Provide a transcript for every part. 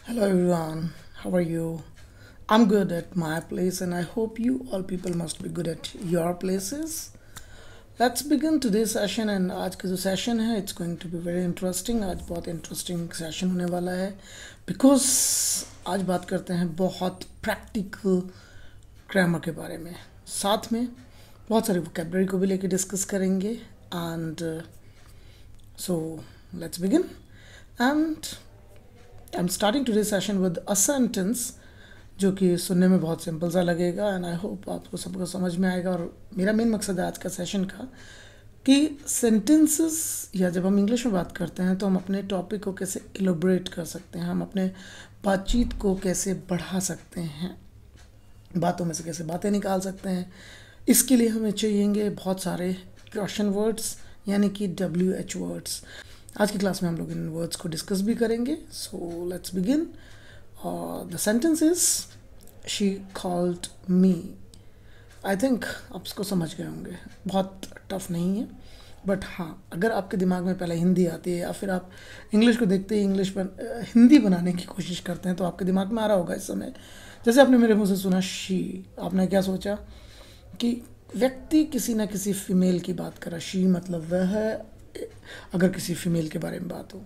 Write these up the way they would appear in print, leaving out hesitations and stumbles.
Hello everyone, how are you? I'm good at my place and I hope you all people must be good at your places. Let's begin today's session and आज का जो session है it's going to be very interesting. आज बहुत interesting session होने वाला है because आज बात करते हैं बहुत प्रैक्टिकल ग्रामर के बारे में, साथ में बहुत सारी वोकेबलरी को भी लेके डिस्कस करेंगे and so let's begin and I am starting today session with a sentence जो कि सुनने में बहुत सिंपल सा लगेगा एंड आई होप आपको सबको समझ में आएगा। और मेरा मेन मकसद है आज का सेशन का कि सेंटेंसेस या जब हम इंग्लिश में बात करते हैं तो हम अपने टॉपिक को कैसे एलोबरेट कर सकते हैं, हम अपने बातचीत को कैसे बढ़ा सकते हैं, बातों में से कैसे बातें निकाल सकते हैं। इसके लिए हमें चाहिएंगे बहुत सारे क्वेश्चन वर्ड्स यानी कि WH वर्ड्स। आज की क्लास में हम लोग इन वर्ड्स को डिस्कस भी करेंगे। So let's begin. The sentence is she called me. I think आप इसको समझ गए होंगे, बहुत टफ नहीं है, बट हाँ अगर आपके दिमाग में पहले हिंदी आती है या फिर आप इंग्लिश को देखते ही इंग्लिश पर हिंदी बनाने की कोशिश करते हैं तो आपके दिमाग में आ रहा होगा इस समय। जैसे आपने मेरे मुंह से सुना शी, आपने क्या सोचा कि व्यक्ति किसी ना किसी फीमेल की बात कर रहा। शी मतलब वह है, अगर किसी फीमेल के बारे में बात हो।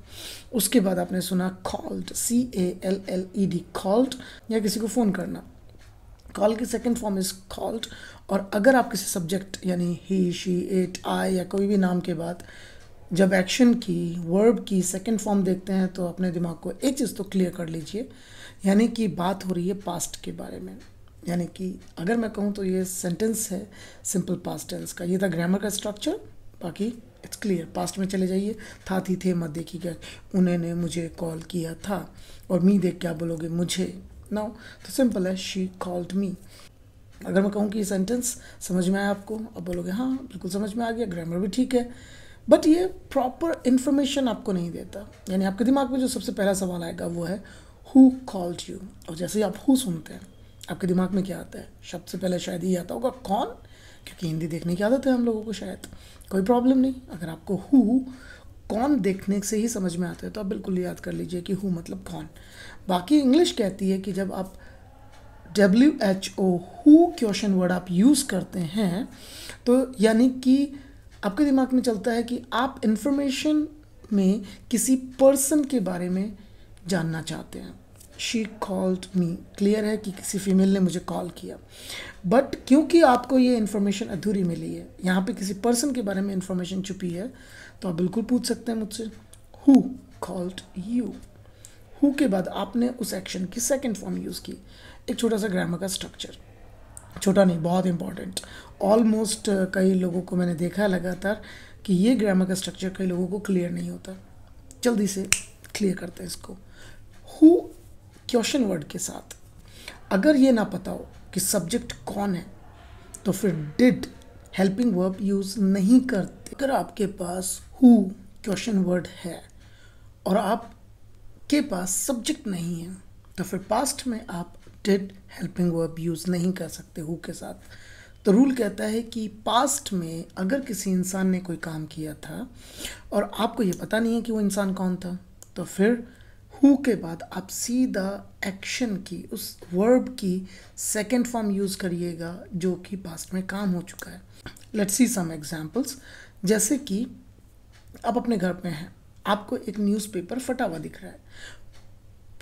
उसके बाद आपने सुना कॉल्ड, CALLED, कॉल्ड या किसी को फ़ोन करना। कॉल की सेकंड फॉर्म इज़ कॉल्ड। और अगर आप किसी सब्जेक्ट यानी ही, शी, इट, आई या कोई भी नाम के बाद जब एक्शन की, वर्ब की सेकंड फॉर्म देखते हैं तो अपने दिमाग को एक चीज़ तो क्लियर कर लीजिए, यानी कि बात हो रही है पास्ट के बारे में। यानी कि अगर मैं कहूँ तो ये सेंटेंस है सिंपल पास्ट टेंस का। ये था ग्रामर का स्ट्रक्चर, बाकी इट्स क्लियर। पास्ट में चले जाइए, था, थी, थे मत देखिएगा। उन्होंने मुझे कॉल किया था और मी देख क्या बोलोगे, मुझे। नाउ तो सिंपल है, शी कॉल्ड मी। अगर मैं कहूँ कि ये सेंटेंस समझ में आया आपको, अब बोलोगे हाँ बिल्कुल समझ में आ गया, ग्रामर भी ठीक है, बट ये प्रॉपर इन्फॉर्मेशन आपको नहीं देता। यानी आपके दिमाग में जो सबसे पहला सवाल आएगा वो है हु कॉल्ड यू। और जैसे ही आप हु सुनते हैं आपके दिमाग में क्या आता है? सबसे पहले शायद ये आता होगा कौन, क्योंकि हिंदी देखने की आदत है हम लोगों को शायद। कोई प्रॉब्लम नहीं, अगर आपको हु कौन देखने से ही समझ में आता है तो आप बिल्कुल याद कर लीजिए कि हु मतलब कौन। बाकी इंग्लिश कहती है कि जब आप WHO हु क्वेश्चन वर्ड आप यूज़ करते हैं तो यानी कि आपके दिमाग में चलता है कि आप इंफॉर्मेशन में किसी पर्सन के बारे में जानना चाहते हैं। शी कॉल्ड मी, क्लियर है कि किसी फीमेल ने मुझे कॉल किया, बट क्योंकि आपको ये इन्फॉर्मेशन अधूरी मिली है, यहाँ पे किसी पर्सन के बारे में इन्फॉर्मेशन छुपी है, तो आप बिल्कुल पूछ सकते हैं मुझसे हु कॉल्ड यू। हु के बाद आपने उस एक्शन की सेकंड फॉर्म यूज़ की। एक छोटा सा ग्रामर का स्ट्रक्चर, छोटा नहीं बहुत इंपॉर्टेंट। ऑलमोस्ट कई लोगों को मैंने देखा है लगातार कि ये ग्रामर का स्ट्रक्चर कई लोगों को क्लियर नहीं होता। जल्दी से क्लियर करते हैं इसको। हु क्वेश्चन वर्ड के साथ अगर ये ना पता हो कि सब्जेक्ट कौन है तो फिर डिड हेल्पिंग वर्ब यूज़ नहीं करते। अगर आपके पास हु क्वेश्चन वर्ड है और आपके पास सब्जेक्ट नहीं है तो फिर पास्ट में आप डिड हेल्पिंग वर्ब यूज़ नहीं कर सकते हु के साथ। तो रूल कहता है कि पास्ट में अगर किसी इंसान ने कोई काम किया था और आपको ये पता नहीं है कि वो इंसान कौन था, तो फिर हु के बाद आप सीधा एक्शन की, उस वर्ब की सेकंड फॉर्म यूज़ करिएगा जो कि पास्ट में काम हो चुका है। Let's see some examples. जैसे कि आप अपने घर पे हैं, आपको एक न्यूज़पेपर फटा हुआ दिख रहा है।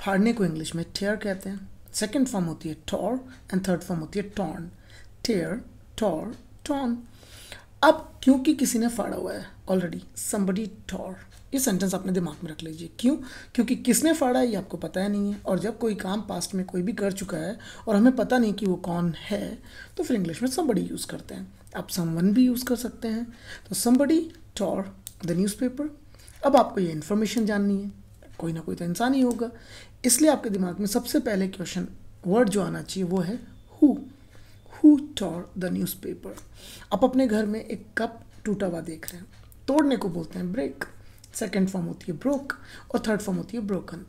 फाड़ने को इंग्लिश में टेयर कहते हैं, सेकंड फॉर्म होती है टॉर एंड थर्ड फॉर्म होती है टॉर्न। टेयर, टॉर, टॉर्न। अब क्योंकि किसी ने फाड़ा हुआ है ऑलरेडी, somebody tore, ये सेंटेंस अपने दिमाग में रख लीजिए। क्यों? क्योंकि किसने फाड़ा है ये आपको पता है नहीं है, और जब कोई काम पास्ट में कोई भी कर चुका है और हमें पता नहीं कि वो कौन है तो फिर इंग्लिश में somebody यूज़ करते हैं। आप someone भी यूज़ कर सकते हैं। तो somebody tore the newspaper। अब आपको ये इन्फॉर्मेशन जाननी है, कोई ना कोई तो इंसान ही होगा, इसलिए आपके दिमाग में सबसे पहले क्वेश्चन वर्ड जो आना चाहिए वो है who. Who tore the newspaper. आप अपने घर में एक कप टूटा हुआ देख रहे हैं, तोड़ने को बोलते हैं ब्रेक, सेकंड फॉर्म होती है ब्रोक और थर्ड फॉर्म होती है ब्रोकन।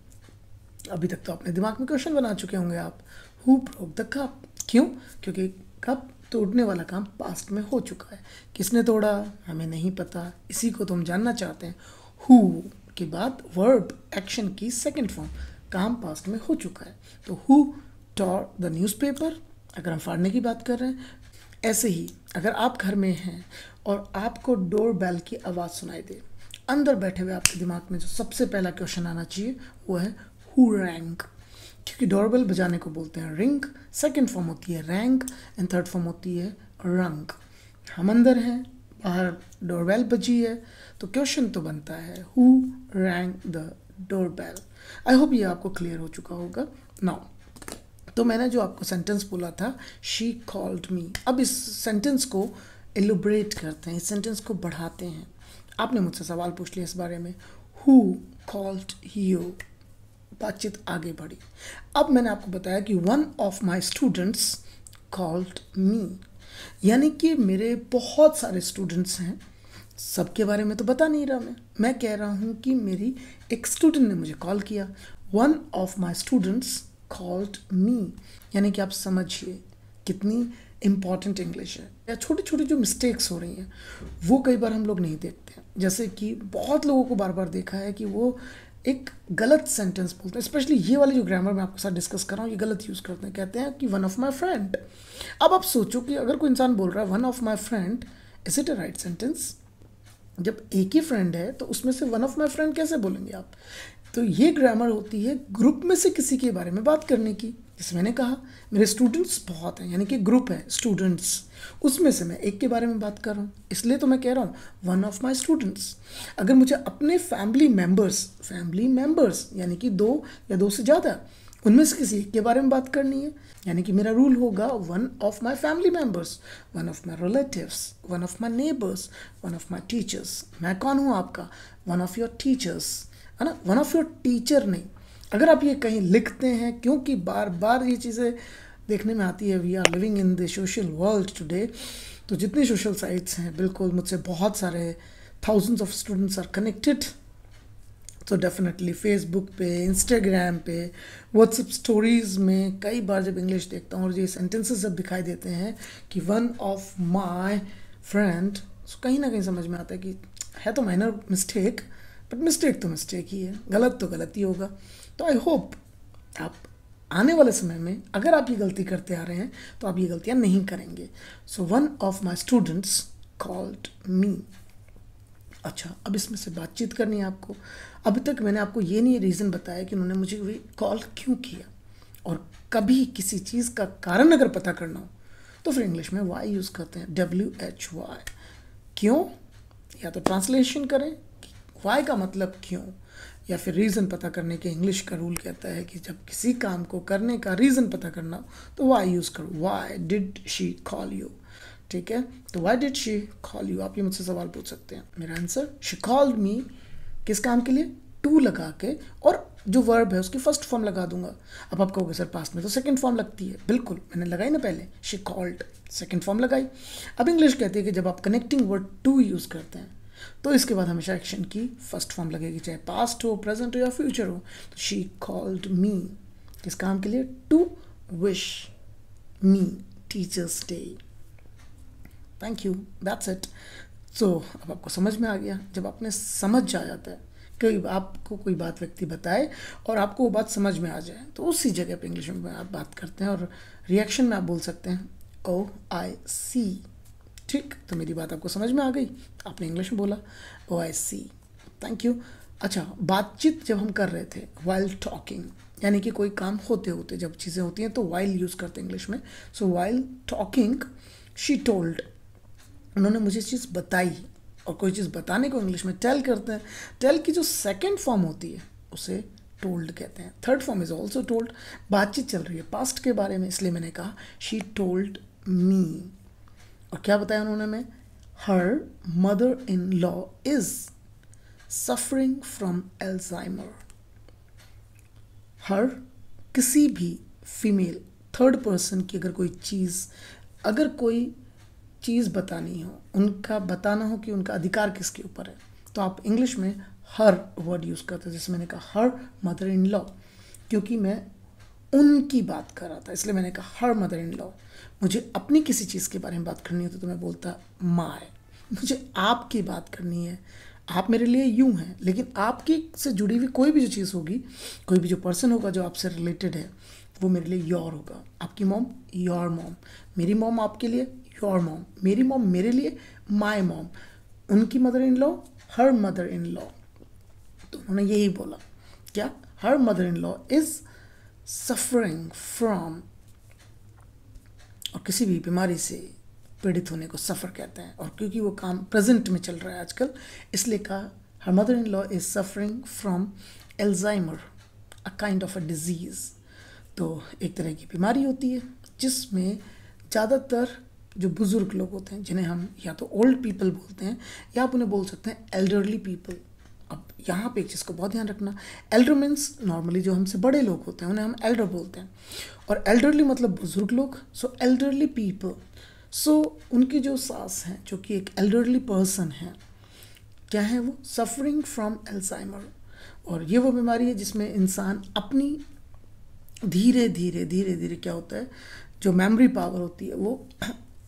अभी तक तो अपने दिमाग में क्वेश्चन बना चुके होंगे आप, हु ब्रोक द कप। क्यों? क्योंकि कप तोड़ने वाला काम पास्ट में हो चुका है। किसने तोड़ा हमें नहीं पता, इसी को तो हम जानना चाहते हैं। हु के बाद वर्ब एक्शन की सेकंड फॉर्म काम पास्ट में हो चुका है। तो हु टॉर द न्यूज़पेपर, अगर हम फाड़ने की बात कर रहे हैं। ऐसे ही अगर आप घर में हैं और आपको डोर बेल की आवाज़ सुनाई दे, अंदर बैठे हुए आपके दिमाग में जो सबसे पहला क्वेश्चन आना चाहिए वो है हु रैंग, क्योंकि डोरबेल बजाने को बोलते हैं रिंग, सेकंड फॉर्म होती है रैंग एंड थर्ड फॉर्म होती है रंग। हम अंदर हैं, बाहर डोरबेल बजी है, तो क्वेश्चन तो बनता है who wrong the doorbell. I hope ये आपको क्लियर हो चुका होगा। नाउ तो मैंने जो आपको सेंटेंस बोला था शी कॉल्ड मी, अब इस सेंटेंस को एलुब्रेट करते हैं, इस सेंटेंस को बढ़ाते हैं। आपने मुझसे सवाल पूछ लिया इस बारे में, हु कॉल्ड यू, बातचीत आगे बढ़ी। अब मैंने आपको बताया कि one of my students called me, यानी कि मेरे बहुत सारे स्टूडेंट्स हैं, सबके बारे में तो बता नहीं रहा मैं कह रहा हूँ कि मेरी एक स्टूडेंट ने मुझे कॉल किया। One of my students called me, यानी कि आप समझिए कितनी इम्पॉर्टेंट इंग्लिश है। या छोटी छोटी जो मिस्टेक्स हो रही हैं वो कई बार हम लोग नहीं देखते हैं, जैसे कि बहुत लोगों को बार बार देखा है कि वो एक गलत सेंटेंस बोलते हैं, स्पेशली ये वाली जो ग्रामर मैं आपके साथ डिस्कस कर रहा हूँ ये गलत यूज़ करते हैं। कहते हैं कि वन ऑफ माई फ्रेंड। अब आप सोचो कि अगर कोई इंसान बोल रहा है one of my friend, is it a right sentence? जब एक ही फ्रेंड है तो उसमें से वन ऑफ माई फ्रेंड कैसे बोलेंगे आप? तो ये ग्रामर होती है ग्रुप में से किसी के बारे में बात करने की। जैसे मैंने कहा मेरे स्टूडेंट्स बहुत हैं, यानी कि ग्रुप है स्टूडेंट्स, उसमें से मैं एक के बारे में बात कर रहा हूँ, इसलिए तो मैं कह रहा हूँ वन ऑफ माई स्टूडेंट्स। अगर मुझे अपने फैमिली मेम्बर्स यानी कि दो या दो से ज़्यादा, उनमें से किसी एक के बारे में बात करनी है, यानी कि मेरा रूल होगा one of my family members, one of my relatives, one of my neighbours, one of my teachers. मैं कौन हूँ आपका? वन ऑफ योर टीचर्स, है ना, वन ऑफ योर टीचर नहीं। अगर आप ये कहीं लिखते हैं, क्योंकि बार बार ये चीज़ें देखने में आती है, we are living in the social world today, तो जितनी सोशल साइट्स हैं बिल्कुल मुझसे बहुत सारे thousands of students are connected. तो डेफिनेटली फेसबुक पे, इंस्टाग्राम पे, व्हाट्सएप स्टोरीज़ में कई बार जब इंग्लिश देखता हूँ और ये सेंटेंसेस जब दिखाई देते हैं कि वन ऑफ माई फ्रेंड, कहीं ना कहीं समझ में आता है कि है तो माइनर मिस्टेक, बट मिस्टेक तो मिस्टेक ही है, गलत तो गलत ही होगा। तो आई होप आप आने वाले समय में अगर आप ये गलती करते आ रहे हैं तो आप ये गलतियाँ नहीं करेंगे। So one of my students called me. अच्छा, अब इसमें से बातचीत करनी है आपको। अभी तक मैंने आपको ये नहीं रीज़न बताया कि उन्होंने मुझे कॉल क्यों किया, और कभी किसी चीज़ का कारण अगर पता करना हो तो फिर इंग्लिश में वाई यूज़ करते हैं, WHY। क्यों? या तो ट्रांसलेशन करें कि वाई का मतलब क्यों, या फिर रीज़न पता करने के इंग्लिश का रूल कहता है कि जब किसी काम को करने का रीज़न पता करना हो तो वाई यूज़ करो। Why did she call you, ठीक है। तो why did she call you, आप ये मुझसे सवाल पूछ सकते हैं। मेरा आंसर, शी कॉल्ड मी किस काम के लिए? टू लगा के, और जो वर्ब है उसकी फर्स्ट फॉर्म लगा दूंगा। अब आप कहोगे सर पास्ट में तो सेकंड फॉर्म लगती है, बिल्कुल मैंने लगाई ना पहले, शी कॉल्ड, सेकंड फॉर्म लगाई। अब इंग्लिश कहती है कि जब आप कनेक्टिंग वर्ड टू यूज़ करते हैं तो इसके बाद हमेशा एक्शन की फर्स्ट फॉर्म लगेगी, चाहे पास्ट हो, प्रेजेंट हो या फ्यूचर हो। तो शी कॉल्ड मी किस काम के लिए? To wish me teachers day. Thank you, that's it. So अब आपको समझ में आ गया। जब आपने समझ आ जाता है कि आपको कोई बात व्यक्ति बताए और आपको वो बात समझ में आ जाए, तो उसी जगह पे इंग्लिश में आप बात करते हैं और रिएक्शन में आप बोल सकते हैं ओ आई सी। ठीक, तो मेरी बात आपको समझ में आ गई, आपने इंग्लिश में बोला ओ आई सी, थैंक यू। अच्छा, बातचीत जब हम कर रहे थे, वाइल टॉकिंग, यानी कि कोई काम होते होते जब चीज़ें होती हैं तो वाइल यूज़ करते हैं इंग्लिश में। So while talking she told, उन्होंने मुझे चीज़ बताई, और कोई चीज़ बताने को इंग्लिश में टेल करते हैं। टेल की जो सेकंड फॉर्म होती है उसे टोल्ड कहते हैं। Third form is also told. बातचीत चल रही है पास्ट के बारे में, इसलिए मैंने कहा शी टोल्ड मी। और क्या बताया उन्होंने? मैं, her mother in law is suffering from Alzheimer. Her, किसी भी फीमेल थर्ड पर्सन की अगर कोई चीज़ बतानी हो, उनका बताना हो कि उनका अधिकार किसके ऊपर है, तो आप इंग्लिश में हर वर्ड यूज़ करते हैं। जैसे मैंने कहा हर मदर इन लॉ, क्योंकि मैं उनकी बात कर रहा था इसलिए मैंने कहा हर मदर इन लॉ। मुझे अपनी किसी चीज़ के बारे में बात करनी होती तो मैं बोलता माय। मुझे आपकी बात करनी है, आप मेरे लिए यूं हैं, लेकिन आपकी से जुड़ी हुई कोई भी जो चीज़ होगी, कोई भी जो पर्सन होगा जो आपसे रिलेटेड है, वो मेरे लिए योर होगा। आपकी मॉम योर मॉम, मेरी मॉम आपके लिए योर मॉम, मेरी मॉम मेरे लिए माय मॉम, उनकी mother in law her mother in law. तो उन्होंने यही बोला, क्या हर mother in law is suffering from, और किसी भी बीमारी से पीड़ित होने को सफ़र कहते हैं, और क्योंकि वो काम प्रेजेंट में चल रहा है आजकल, इसलिए कहा हर mother in law is suffering from Alzheimer, a kind of a disease. तो एक तरह की बीमारी होती है जिसमें ज़्यादातर जो बुज़ुर्ग लोग होते हैं, जिन्हें हम या तो ओल्ड पीपल बोलते हैं या आप उन्हें बोल सकते हैं एल्डरली पीपल। अब यहाँ पे एक चीज़ को बहुत ध्यान रखना, एल्डर मीन्स नॉर्मली जो हमसे बड़े लोग होते हैं उन्हें हम एल्डर बोलते हैं, और एल्डरली मतलब बुजुर्ग लोग। सो एल्डरली पीपल, सो उनकी जो सास हैं जो कि एक एल्डरली पर्सन है, क्या है वो, सफरिंग फ्रॉम एल्जाइमर। और ये वो बीमारी है जिसमें इंसान अपनी धीरे धीरे धीरे धीरे क्या होता है, जो मेमोरी पावर होती है वो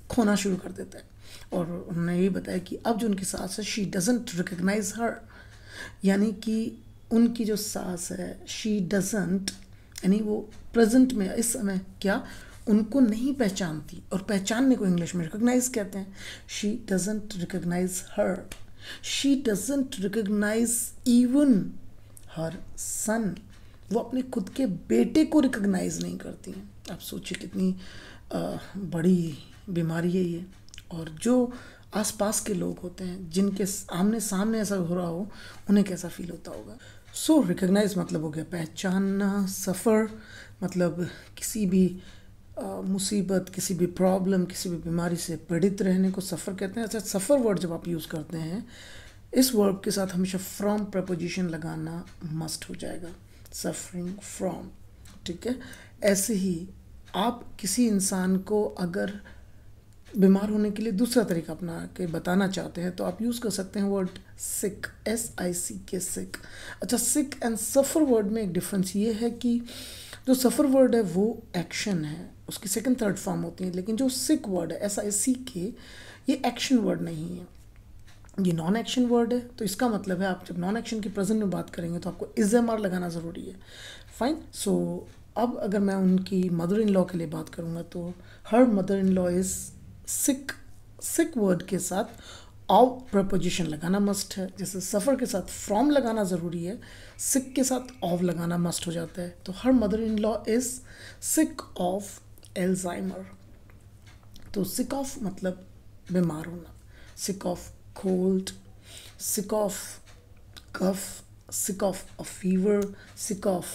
खोना शुरू कर देता है। और उन्होंने ये बताया कि अब जो उनकी सास है, शी डजंट रिकग्नाइज हर, यानी कि उनकी जो सास है, शी डजंट, यानी वो प्रेजेंट में इस समय क्या उनको नहीं पहचानती, और पहचानने को इंग्लिश में रिकग्नाइज कहते हैं। She doesn't recognize her, she doesn't recognize even her son, वो अपने खुद के बेटे को रिकग्नाइज नहीं करती हैं। आप सोचिए कितनी बड़ी बीमारी है ये। और जो आसपास के लोग होते हैं जिनके आमने सामने ऐसा हो रहा हो, उन्हें कैसा फील होता होगा। सो रिकग्नाइज मतलब हो गया पहचानना, सफ़र मतलब किसी भी मुसीबत, किसी भी प्रॉब्लम, किसी भी बीमारी से पीड़ित रहने को सफ़र कहते हैं। अच्छा, सफ़र वर्ड जब आप यूज़ करते हैं, इस वर्ब के साथ हमेशा फ्रॉम प्रपोजिशन लगाना मस्ट हो जाएगा, सफरिंग फ्रॉम, ठीक है। ऐसे ही आप किसी इंसान को अगर बीमार होने के लिए दूसरा तरीका अपना के बताना चाहते हैं तो आप यूज़ कर सकते हैं वर्ड सिक, SICK, सिक। अच्छा, सिक एंड सफ़र वर्ड में एक डिफरेंस ये है कि जो सफ़र वर्ड है वो एक्शन है, उसकी सेकंड थर्ड फॉर्म होती है, लेकिन जो सिक वर्ड है SICK, ये एक्शन वर्ड नहीं है, ये नॉन एक्शन वर्ड है। तो इसका मतलब है आप जब नॉन एक्शन की प्रेजेंट में बात करेंगे तो आपको ISMR लगाना ज़रूरी है। फाइन। सो अब अगर मैं उनकी मदर इन लॉ के लिए बात करूँगा तो हर mother in law is sick, sick word के साथ ऑफ प्रपोजिशन लगाना मस्ट है। जैसे सफ़र के साथ फ्रॉम लगाना ज़रूरी है, सिक के साथ ऑफ लगाना मस्ट हो जाता है। तो हर mother in law is sick of Alzheimer. तो सिक ऑफ मतलब बीमार होना, sick of cold, sick of cough, sick of a fever, sick of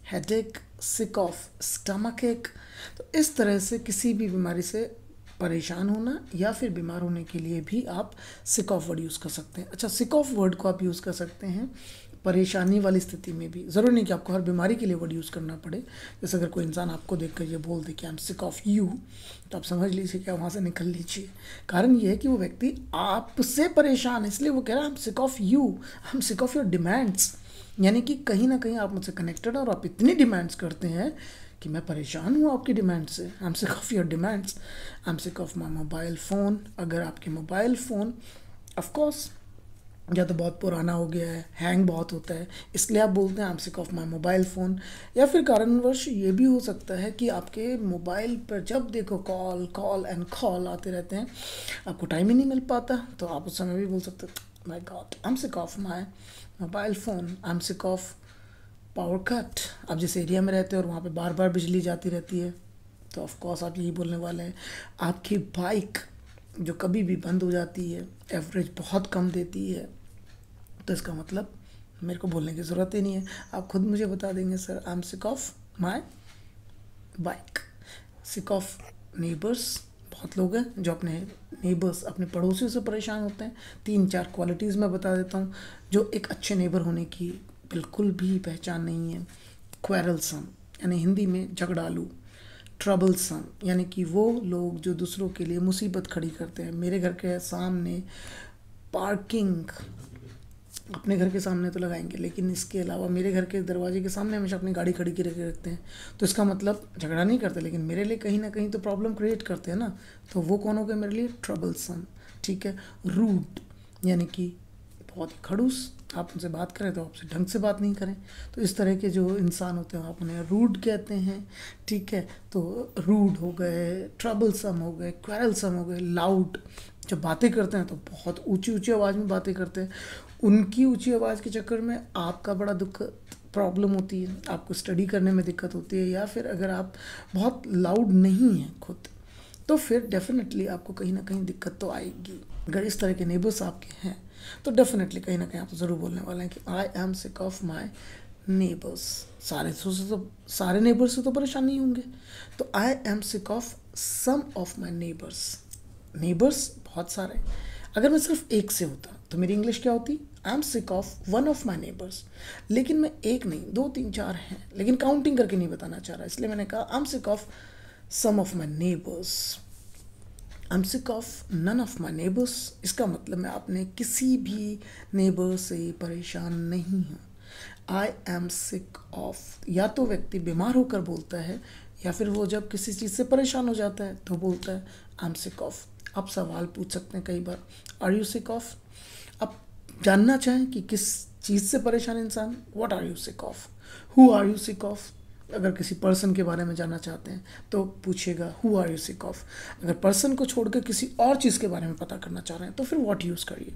headache, sick of stomach ache। तो इस तरह से किसी भी बीमारी से परेशान होना या फिर बीमार होने के लिए भी आप सिक ऑफ वर्ड यूज़ कर सकते हैं। अच्छा, सिक ऑफ वर्ड को आप यूज़ कर सकते हैं परेशानी वाली स्थिति में भी, ज़रूरी नहीं कि आपको हर बीमारी के लिए वर्ड यूज़ करना पड़े। जैसे अगर कोई इंसान आपको देखकर ये बोल दे कि I am sick of you, तो आप समझ लीजिए कि वहाँ से निकल लीजिए। कारण ये है कि वो व्यक्ति आपसे परेशान है, इसलिए वो कह रहा है I am sick of you, I am sick of your demands, यानी कि कहीं ना कहीं आप मुझसे कनेक्टेड हैं और आप इतनी डिमांड्स करते हैं कि मैं परेशान हूँ आपकी डिमांड से। आई am sick of your demands, I am sick of my mobile phone. अगर आपके मोबाइल फ़ोन ऑफकोर्स या तो बहुत पुराना हो गया है, हैंग बहुत होता है, इसलिए आप बोलते हैं I am sick of my mobile phone, या फिर कारणवश ये भी हो सकता है कि आपके मोबाइल पर जब देखो कॉल कॉल एंड कॉल आते रहते हैं, आपको टाइम ही नहीं मिल पाता, तो आप उस समय भी बोल सकते हैं my god I am sick of my mobile phone, I am sick of power cut. आप जिस एरिया में रहते हो और वहाँ पे बार बार बिजली जाती रहती है, तो ऑफकोर्स आप यही बोलने वाले हैं। आपकी बाइक जो कभी भी बंद हो जाती है, एवरेज बहुत कम देती है, तो इसका मतलब मेरे को बोलने की ज़रूरत ही नहीं है, आप खुद मुझे बता देंगे sir I am sick of my bike. Sick of neighbours, बहुत लोग हैं जो अपने नेबर्स, अपने पड़ोसियों से परेशान होते हैं। 3-4 क्वालिटीज़ मैं बता देता हूँ जो एक अच्छे नेबर होने की बिल्कुल भी पहचान नहीं है। क्वेरलसम यानी हिंदी में झगड़ालू, ट्रबलसम यानी कि वो लोग जो दूसरों के लिए मुसीबत खड़ी करते हैं। मेरे घर के सामने पार्किंग, अपने घर के सामने तो लगाएंगे, लेकिन इसके अलावा मेरे घर के दरवाजे के सामने हमेशा अपनी गाड़ी खड़ी करके रखते हैं। तो इसका मतलब झगड़ा नहीं करते, लेकिन मेरे लिए कहीं ना कहीं तो प्रॉब्लम क्रिएट करते हैं ना, तो वो कौन हो गए मेरे लिए, ट्रबलसम। ठीक है। रूड यानी कि बहुत ही खड़ूस, आप उनसे बात करें तो आपसे ढंग से बात नहीं करें। तो इस तरह के जो इंसान होते हैं आप उन्हें रूड कहते हैं, ठीक है। तो रूड हो गए, ट्रबलसम हो गए, क्वेरलसम हो गए, लाउड, जब बातें करते हैं तो बहुत ऊंची ऊंची आवाज़ में बातें करते हैं। उनकी ऊंची आवाज़ के चक्कर में आपका बड़ा दुख प्रॉब्लम होती है, आपको स्टडी करने में दिक्कत होती है, या फिर अगर आप बहुत लाउड नहीं हैं खुद तो फिर डेफिनेटली आपको कहीं ना कहीं दिक्कत तो आएगी। अगर इस तरह के नेबर्स आपके हैं तो डेफिनेटली कहीं ना कहीं आप ज़रूर बोलने वाले हैं कि I am sick of my neighbours. सारे नेबर्स से तो परेशान नहीं होंगे, तो I am sick of some of my neighbours बहुत सारे। अगर मैं सिर्फ एक से होता तो मेरी इंग्लिश क्या होती, आई am sick of one of my neighbours. लेकिन मैं एक नहीं, 2 3 4 हैं, लेकिन काउंटिंग करके नहीं बताना चाह रहा, इसलिए मैंने कहा I am sick of some of my neighbours, I am sick of none of my neighbours. इसका मतलब मैं अपने किसी भी नेबर से परेशान नहीं हूँ। आई एम सिक ऑफ, या तो व्यक्ति बीमार होकर बोलता है या फिर वो जब किसी चीज़ से परेशान हो जाता है तो बोलता है आई एम सिक ऑफ। आप सवाल पूछ सकते हैं कई बार, आर यू सिक ऑफ। आप जानना चाहें कि किस चीज़ से परेशान इंसान, what are you sick of, who are you sick of. अगर किसी पर्सन के बारे में जानना चाहते हैं तो पूछिएगा who are you sick of. अगर पर्सन को छोड़कर किसी और चीज़ के बारे में पता करना चाह रहे हैं तो फिर व्हाट यूज़ करिए।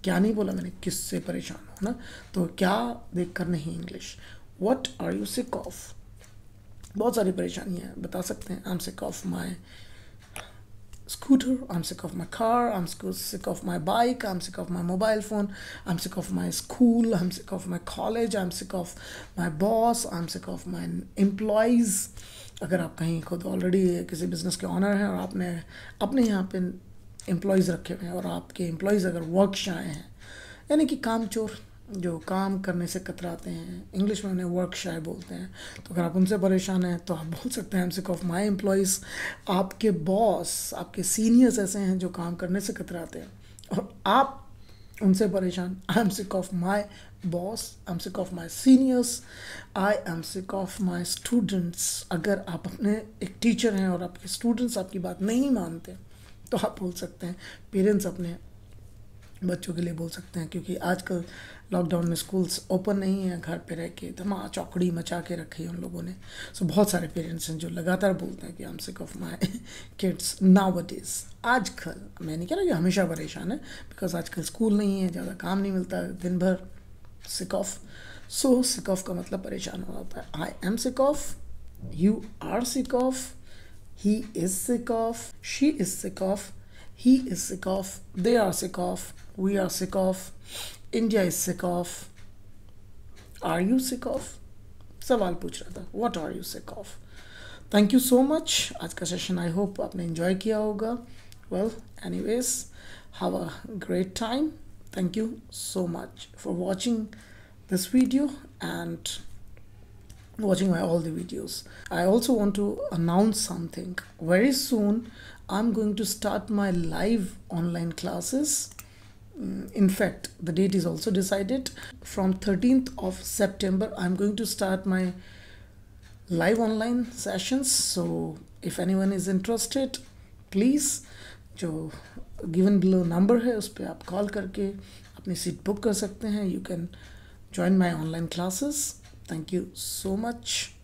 क्या नहीं बोला मैंने, किस से परेशान हो ना, तो क्या देख कर नहीं English, what are you sick of. बहुत सारी परेशानियाँ बता सकते हैं, I am sick of my scooter, I'm sick of my car, I'm sick of my bike, I'm sick of my mobile phone, I'm sick of my school, I'm sick of my college, I'm sick of my boss, I'm sick of my employees। अगर आप कहीं खुद already किसी business के honour हैं और आपने अपने यहाँ पे एम्प्लॉयज़ रखे हुए हैं और आपके एम्प्लॉयज़ अगर वर्क शाय हैं, यानी कि कामचोर, जो काम करने से कतराते हैं, इंग्लिश में उन्हें वर्क शाय बोलते हैं, तो अगर आप उनसे परेशान हैं तो आप बोल सकते हैं I am sick of my employees. आपके बॉस, आपके सीनियर्स ऐसे हैं जो काम करने से कतराते हैं और आप उनसे परेशान, आई am sick of my boss, I am sick of my seniors, I am sick of my students. अगर आप अपने एक टीचर हैं और आपके स्टूडेंट्स आपकी बात नहीं मानते तो आप बोल सकते हैं, पेरेंट्स अपने बच्चों के लिए बोल सकते हैं, क्योंकि आजकल लॉकडाउन में स्कूल्स ओपन नहीं है, घर पे रह के धमा चौकड़ी मचा के रखी है उन लोगों ने। सो बहुत सारे पेरेंट्स हैं जो लगातार बोलते हैं कि I am sick of my kids nowadays. आजकल मैं नहीं कह रहा कि हमेशा परेशान है, बिकॉज आजकल स्कूल नहीं है, ज़्यादा काम नहीं मिलता, दिन भर sick of. So sick of का मतलब परेशान होना होता है। I am sick of, you are sick of, he is sick of, she is sick of, he is sick of, they are sick of, we are sick of, India is sick of, are you sick of। सवाल पूछ रहा था, what are you sick of। Thank you so much. आज का session I hope आपने enjoy किया होगा। Well anyways, have a great time. Thank you so much for watching this video and watching all the videos. I also want to announce something. Very soon, I'm going to start my live online classes. In fact, the date is also decided. From 13th of September, I'm going to start my live online sessions. So if anyone is interested, please, जो given below number है उस पर आप call करके अपनी seat book कर सकते हैं. You can join my online classes. Thank you so much.